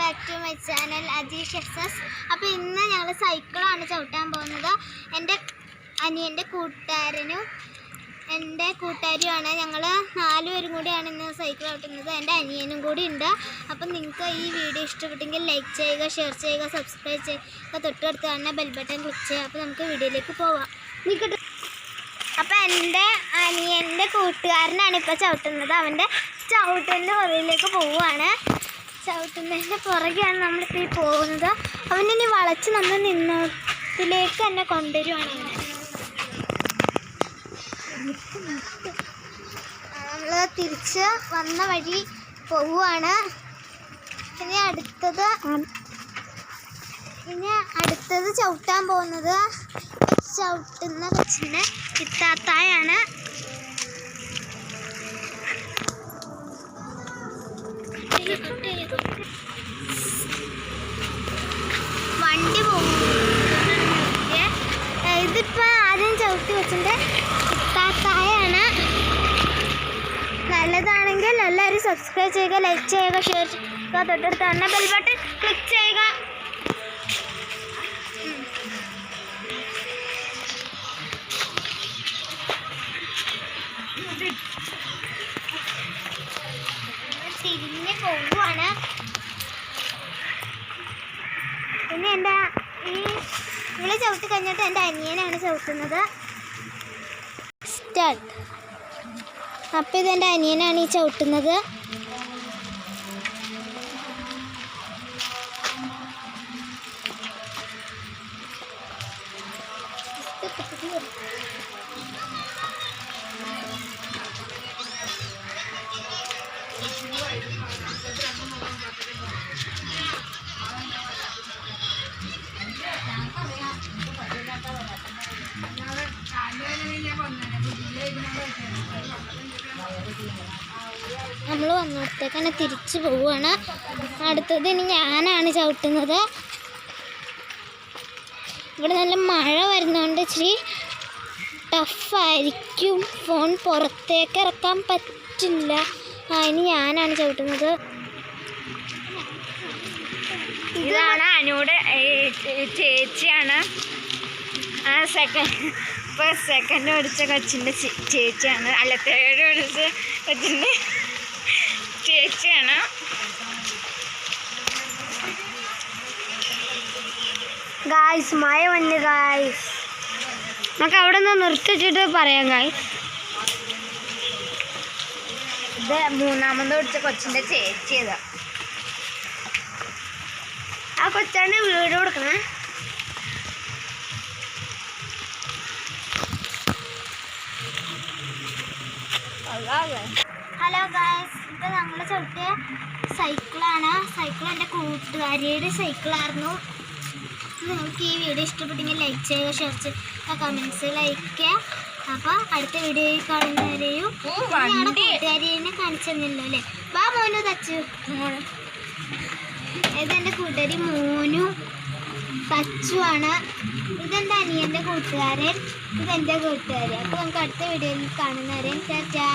Back to my channel Ajeesh access. അപ്പോൾ ഇന്ന് ഞങ്ങൾ സൈക്കിളാണ് ചവിട്ടാൻ പോകുന്നത്. എൻ്റെ അനിയൻ്റെ കൂട്ടുകാരനും എൻ്റെ കൂട്ടുകാരിയുമാണ്. ഞങ്ങൾ 4 പേരും കൂടിയാണ് ഇന്ന് സൈക്കിൾ ചവിട്ടുന്നത്. എൻ്റെ അനിയനും കൂടി ഉണ്ട്. അപ്പം നിങ്ങൾക്ക് ഈ വീഡിയോ ഇഷ്ടപ്പെട്ടെങ്കിൽ ലൈക്ക് ചെയ്യുക, ഷെയർ ചെയ്യുക, സബ്സ്ക്രൈബ് ചെയ്യുക, തൊട്ടടുത്ത് തന്നെ ബെൽ ബട്ടൺ ക്ലിക്ക് ചെയ്യുക. അപ്പോൾ നമുക്ക് വീഡിയോയിലേക്ക് പോവാം. അപ്പോൾ എൻ്റെ അനിയൻ്റെ കൂട്ടുകാരനാണ് ഇപ്പോൾ ചവിട്ടുന്നത്. അവൻ്റെ ചവിട്ടലിൻ്റെ പുറകിലേക്ക് പോവുകയാണ്. ചവിട്ടുന്നതിൻ്റെ പുറകെയാണ് നമ്മളിപ്പോൾ ഈ പോകുന്നത്. അവനിനി വളച്ച് നമ്മൾ നിന്നത്തിലേക്ക് തന്നെ കൊണ്ടുവരുവാണ്. നമ്മൾ തിരിച്ച് വന്ന വഴി പോവുകയാണ്. ഇനി അടുത്തത് ചവിട്ടാൻ പോകുന്നത് ചവിട്ടുന്ന കൊച്ചിൻ്റെ ഇത്താത്തായാണ്. വണ്ടി പോകും. ഇതിപ്പോൾ ആദ്യം ചവിട്ടി വെച്ചിട്ട് ഇത്താത്തായാണ്. നല്ലതാണെങ്കിൽ എല്ലാവരും സബ്സ്ക്രൈബ് ചെയ്യുക, ലൈക്ക് ചെയ്യുക, ഷെയർ ചെയ്യുക, തൊട്ടടുത്ത് തന്നെ ബെൽ ബട്ടൺ ക്ലിക്ക് ചെയ്യുക. തിരിഞ്ഞ് പോവുകയാണ്. പിന്നെ ഇവള് ചവിട്ടി കഴിഞ്ഞിട്ട് എൻ്റെ അനിയനാണ് ചവിട്ടുന്നത്. സ്റ്റാർട്ട്. അപ്പം ഇതെൻ്റെ അനിയനാണ് ഈ ചവിട്ടുന്നത്. നമ്മൾ വന്നിടത്തേക്കാണ് തിരിച്ചു പോവുകയാണ്. അടുത്തത് ഇനി ഞാനാണ് ചവിട്ടുന്നത്. ഇവിടെ നല്ല മഴ വരുന്നതുകൊണ്ട് ഇച്ചിരി ടഫായിരിക്കും. ഫോൺ പുറത്തേക്ക് ഇറക്കാൻ പറ്റില്ല. ഇനി ഞാനാണ് ചവിട്ടുന്നത്. ഇതാണ് അനുവിടെ ചേച്ചിയാണ്. സെക്കൻഡ് പഠിച്ച കൊച്ചിൻ്റെ ചേച്ചിയാണ്. അല്ല, തേർഡ് പഠിച്ച കൊച്ചിൻ്റെ ചേച്ചിയാണ്. ഗായ്സ്, മഴ വന്നു ഗായ്സ്. നമുക്ക് അവിടെ നിന്ന് നിർത്തിച്ചിട്ട് പറയാം ഗായ്സ്. ഇത് 3ാമത് പഠിച്ച കൊച്ചിൻ്റെ ചേച്ചി. ഇതാ ആ കൊച്ചാണ് വീട് കൊടുക്കണേ. ഹലോ ഗായ്സ്, ഇപ്പോൾ നമ്മൾ ചവിട്ടിയ സൈക്കിളാണ്. സൈക്കിൾ എൻ്റെ കൂട്ടുകാരിയുടെ സൈക്കിളായിരുന്നു. നിങ്ങൾക്ക് ഈ വീഡിയോ ഇഷ്ടപ്പെട്ടെങ്കിൽ ലൈക്ക് ചെയ്യുക, ഷെയർ ചെയ്യുക, കമൻസ് ലൈക്ക്. അപ്പോൾ അടുത്ത വീഡിയോയിൽ കാണുന്നവരെയും ഞങ്ങളുടെ കൂട്ടുകാരിനെ കാണിച്ചു തന്നല്ലോ അല്ലേ. വാ മോനു തച്ചു. ഇതെൻ്റെ കൂട്ടുകാരി മോനു തച്ചുവാണ്. ഇതെൻ്റെ അനിയൻ്റെ കൂട്ടുകാരൻ, ഇതെൻ്റെ കൂട്ടുകാരി. അപ്പോൾ നമുക്ക് അടുത്ത വീഡിയോയിൽ കാണുന്നവരെയും ടാറ്റാ.